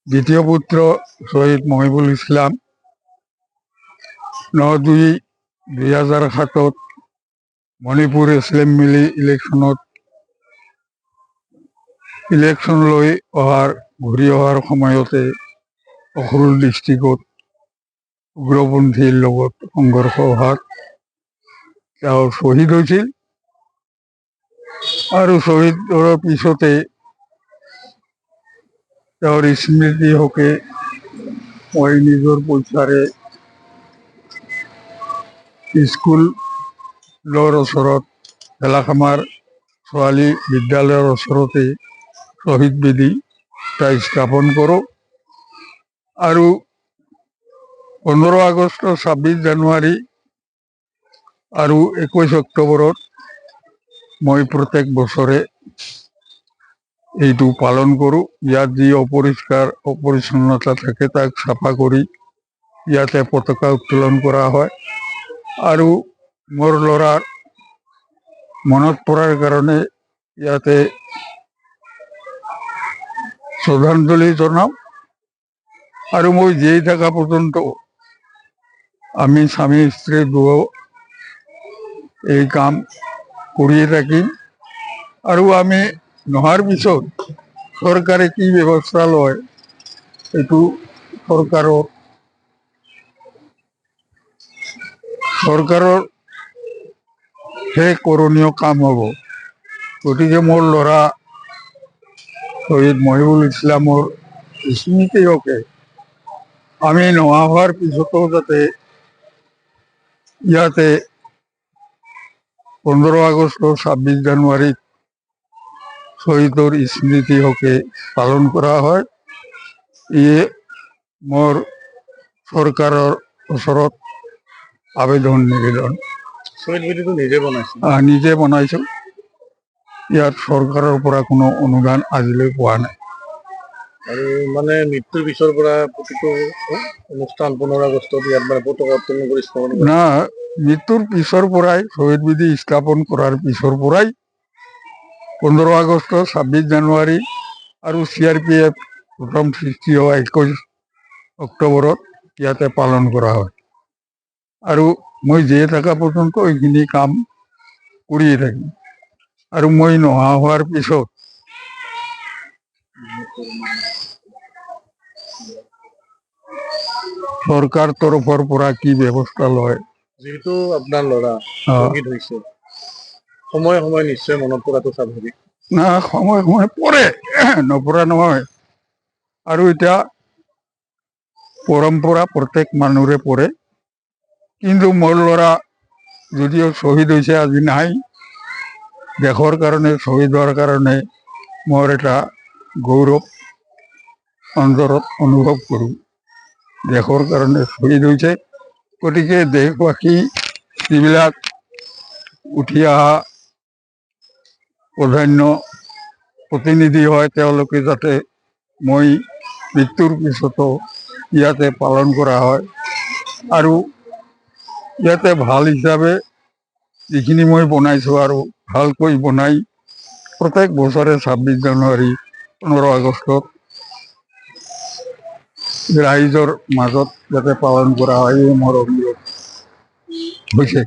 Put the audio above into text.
দ্বিতীয় পুত্ৰ শহীদ মহিবুল ইসলাম 9/2/2007 Manipur assembly election লৈ ঘূৰি অহাৰ সময়তে অখৰুল ডিষ্ট্ৰিক্টত উগ্ৰপন্থীৰ লগত সংঘৰ্ষ হোৱাত তেওঁ শ্বহীদ হৈছিল আৰু শ্বহীদ হোৱাৰ পিছতে তেওঁৰ স্মৃতি হকে মই নিজৰ পইচাৰে স্কুলৰ ওচৰত ভেলাখামাৰ ছোৱালী বিদ্যালয়ৰ ওচৰতে শ্বহীদ বেদী এটা স্থাপন কৰোঁ আৰু 15 আগষ্ট 26 জানুৱাৰী আৰু 21 অক্টোবৰত মই প্ৰত্যেক বছৰে এইটো পালন কৰোঁ। ইয়াত যি অপৰিচ্ছন্নতা থাকে তাক চাফা কৰি ইয়াতে পতাকা উত্তোলন কৰা হয় আৰু মোৰ ল'ৰাৰ মনত পৰাৰ কাৰণে ইয়াতে শ্ৰদ্ধাঞ্জলি জনাওঁ আৰু মই জীয়াই থকা পৰ্যন্ত আমি স্বামী স্ত্ৰী দুয়ো এই কাম কৰিয়ে থাকিম আৰু আমি নোহোৱাৰ পিছত চৰকাৰে কি ব্যৱস্থা লয় এইটো চৰকাৰৰ কৰণীয় কাম হ'ব। গতিকে মোৰ ল'ৰা শহীদ মহিবুল ইছলামৰ স্মৃতি হকে আমি নোহোৱা হোৱাৰ পিছতো যাতে ইয়াতে 15 আগষ্ট 26 জানুৱাৰীত শহীদৰ স্মৃতি হকে পালন কৰা হয়। ইয়ে মোৰ চৰকাৰৰ ওচৰত আবেদন নিবেদন। নিজে বনাইছো, ইয়াত চৰকাৰৰ পৰা কোনো অনুদান আজিলৈ পোৱা নাই। আৰু মানে মৃত্যুৰ পিছৰ পৰা প্ৰতিটো অনুষ্ঠান 15 আগষ্টত ইয়াত মানে পতাকা উত্তোলন কৰি স্থাপন কৰে না, মৃত্যুৰ পিছৰ পৰাই শ্বহীদ বেদী স্থাপন কৰাৰ পিছৰ পৰাই 15 আগষ্ট 26 জানুৱাৰী আৰু CRPF প্ৰথম সৃষ্টি হোৱা 21 অক্টোবৰত ইয়াতে পালন কৰা হয় আৰু মই জীয়াই থকা পৰ্যন্ত এইখিনি কাম কৰিয়ে থাকিম আৰু মই নোহোৱা হোৱাৰ পিছত চৰকাৰ তৰফৰ পৰা কি ব্যৱস্থা লয়। যেহেতু আপনাৰ ল'ৰা শহীদ হৈছে, সময় সময় নিশ্চয় মনত পৰাটো স্বাভাৱিক। না, সময় সময় পৰে, নপৰা নহয়। আৰু এতিয়া পৰম্পৰা প্ৰত্যেক মানুহৰে পৰে, কিন্তু মোৰ ল'ৰা যদিও শ্বহীদ হৈছে আজি নাই, দেশৰ কাৰণে শ্বহীদ হোৱাৰ কাৰণে মোৰ এটা গৌৰৱ অন্তৰত অনুভৱ কৰোঁ। দেশৰ কাৰণে শ্বহীদ হৈছে, গতিকে দেশবাসী যিবিলাক উঠি অহা প্ৰধান্য প্ৰতিনিধি হয় তেওঁলোকে যাতে মই মৃত্যুৰ পিছতো ইয়াতে পালন কৰা হয় আৰু ইয়াতে ভাল হিচাপে যিখিনি মই বনাইছোঁ আৰু ভালকৈ বনাই প্ৰত্যেক বছৰে 26 জানুৱাৰী 15 আগষ্টত ৰাইজৰ মাজত যাতে পালন কৰা হয়, এই মোৰ অনুৰোধ হৈছে।